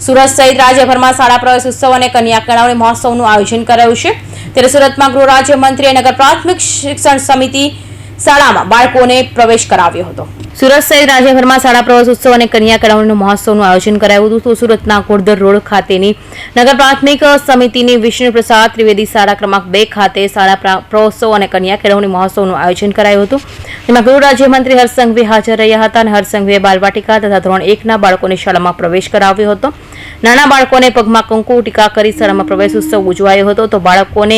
સુરત સહિત રાજ્યભરમાં શાળા પ્રવેશ ઉત્સવ અને કન્યા કેળવણી મહોત્સવનું આયોજન કરાયું છે। ત્યારે સુરતમાં ગૃહ રાજ્યમંત્રીએ નગર પ્રાથમિક શિક્ષણ સમિતિ શાળામાં બાળકોને પ્રવેશ કરાવ્યો હતો। સુરત સહિત રાજ્યભરમાં શાળા પ્રવેશ ઉત્સવ અને કન્યા કેળવણી મહોત્સવનું આયોજન કરાયું હતું। તો સુરતના ઘોડદર રોડ ખાતેની નગર પ્રાથમિક સમિતિની વિષ્ણુ પ્રસાદ ત્રિવેદી શાળા ક્રમાંક 2 ખાતે શાળા પ્રવેશોત્સવ અને કન્યા કેળવણી મહોત્સવનું આયોજન કરાયું હતું। જેમાં ગૃહ રાજ્યમંત્રી હર્ષ સંઘવી હાજર રહ્યા હતા અને હર્ષ સંઘવીએ બાલવાટિકા તથા ધોરણ 1ના બાળકોને શાળામાં પ્રવેશ કરાવ્યો હતો। નાના બાળકોને પગમાં કંકુ ટીકા કરી શાળામાં પ્રવેશ ઉત્સવ ઉજવાયો હતો। તો બાળકોને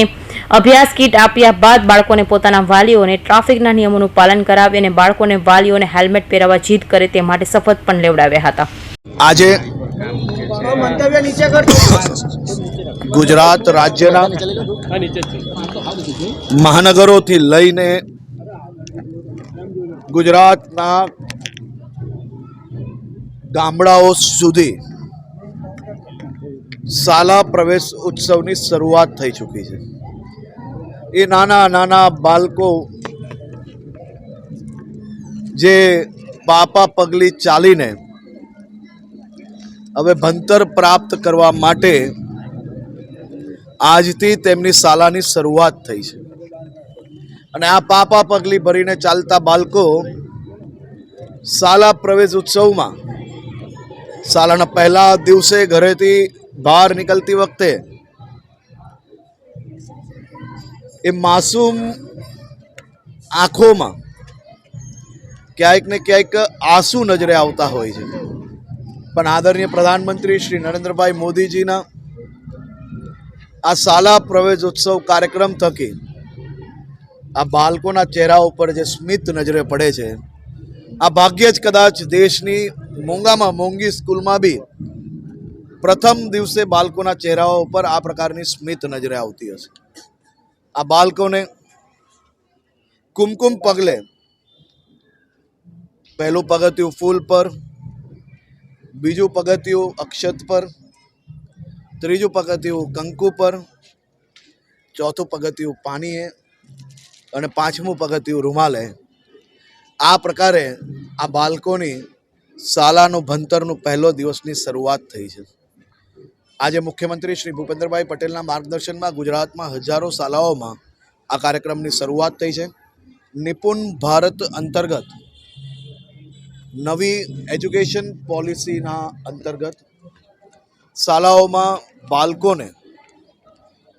અભ્યાસ કીટ આપ્યા બાદ બાળકોને પોતાના વાલીઓને ટ્રાફિકના નિયમોનું પાલન કરાવી અને બાળકોને વાલીઓને હેલ્મેટ પહેરાવવા જીદ કરે તે માટે શપથ પણ લેવડાવ્યા હતા। આજે ગુજરાત રાજ્યના મહાનગરોથી લઈને ગુજરાતના ગામડાઓ સુધી શાળા પ્રવેશ ઉત્સવની શરૂઆત થઈ ચૂકી છે। એ નાના નાના બાળકો જે પાપા પગલી ચાલીને હવે ભણતર પ્રાપ્ત કરવા માટે આજથી તેમની શાળાની શરૂઆત થઈ છે અને આ પાપા પગલી ભરીને ચાલતા બાળકો શાળા પ્રવેશ ઉત્સવમાં શાળાના પહેલા દિવસે ઘરેથી બહાર નીકળતી વખતે એ માસૂમ આંખોમાં ક્યાંક ને ક્યાંક આંસુ નજરે આવતા હોય છે। પણ આદરણીય પ્રધાનમંત્રી શ્રી નરેન્દ્રભાઈ મોદીજીના આ શાળા પ્રવેશ ઉત્સવ કાર્યક્રમ થકી આ બાળકોના ચહેરા ઉપર જે સ્મિત નજરે પડે છે, આ ભાગ્ય જ કદાચ દેશની મોંઘામાં મોંઘી સ્કૂલમાં બી પ્રથમ દિવસે બાળકોના ચહેરાઓ ઉપર આ પ્રકારની સ્મિત નજરે આવતી હશે। આ બાળકોને કુમકુમ પગલે પહેલું પગથિયું ફૂલ પર, બીજું પગથિયું અક્ષત પર, ત્રીજું પગથિયું કંકુ પર, ચોથું પગથિયું પાણીએ અને પાંચમું પગથિયું રૂમાલે। આ પ્રકારે આ બાળકોની શાળાનું ભણતરનું પહેલો દિવસની શરૂઆત થઈ છે। આજે મુખ્યમંત્રી શ્રી ભૂપેન્દ્રભાઈ પટેલના માર્ગદર્શનમાં ગુજરાતમાં હજારો શાળાઓમાં આ કાર્યક્રમની શરૂઆત થઈ છે। નિપુણ ભારત અંતર્ગત નવી એજ્યુકેશન પોલિસીના અંતર્ગત શાળાઓમાં બાળકોને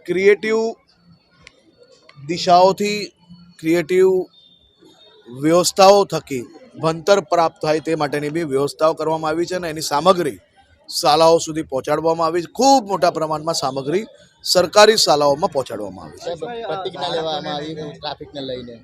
ક્રિએટિવ દિશાઓથી ક્રિએટિવ વ્યવસ્થાઓ થકી ભણતર પ્રાપ્ત થાય તે માટેની બી વ્યવસ્થાઓ કરવામાં આવી છે અને એની સામગ્રી શાળાઓ સુધી પહોંચાડવામાં આવી છે। ખૂબ મોટા પ્રમાણમાં સામગ્રી સરકારી શાળાઓમાં પહોંચાડવામાં આવી છે। પ્રતિજ્ઞા લેવામાં આવી ટ્રાફિકને લઈને।